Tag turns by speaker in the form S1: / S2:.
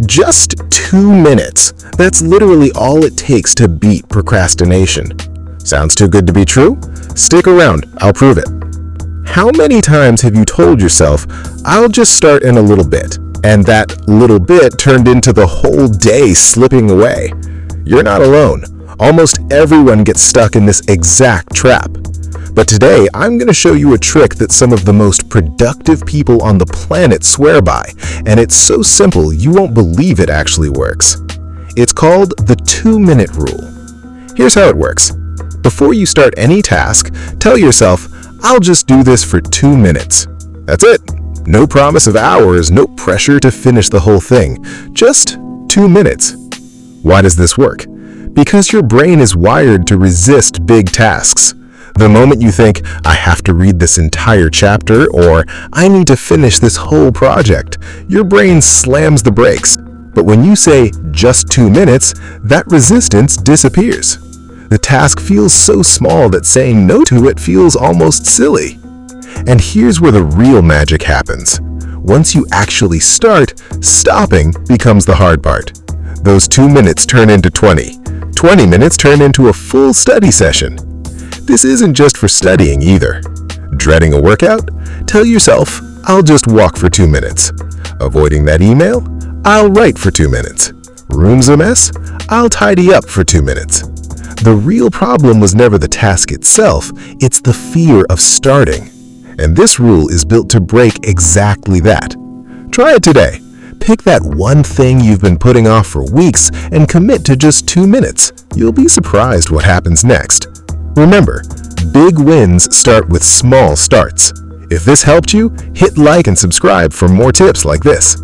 S1: Just 2 minutes. That's literally all it takes to beat procrastination. Sounds too good to be true? Stick around, I'll prove it. How many times have you told yourself, I'll just start in a little bit, and that little bit turned into the whole day slipping away? You're not alone. Almost everyone gets stuck in this exact trap. But today, I'm going to show you a trick that some of the most productive people on the planet swear by, and it's so simple you won't believe it actually works. It's called the 2-minute rule. Here's how it works. Before you start any task, tell yourself, I'll just do this for 2 minutes. That's it. No promise of hours, no pressure to finish the whole thing. Just 2 minutes. Why does this work? Because your brain is wired to resist big tasks. The moment you think, I have to read this entire chapter, or I need to finish this whole project, your brain slams the brakes. But when you say just 2 minutes, that resistance disappears. The task feels so small that saying no to it feels almost silly. And here's where the real magic happens. Once you actually start, stopping becomes the hard part. Those 2 minutes turn into 20. 20 minutes turn into a full study session. This isn't just for studying either. Dreading a workout? Tell yourself, I'll just walk for 2 minutes. Avoiding that email? I'll write for 2 minutes. Room's a mess? I'll tidy up for 2 minutes. The real problem was never the task itself, it's the fear of starting. And this rule is built to break exactly that. Try it today. Pick that one thing you've been putting off for weeks and commit to just 2 minutes. You'll be surprised what happens next. Remember, big wins start with small starts. If this helped you, hit like and subscribe for more tips like this.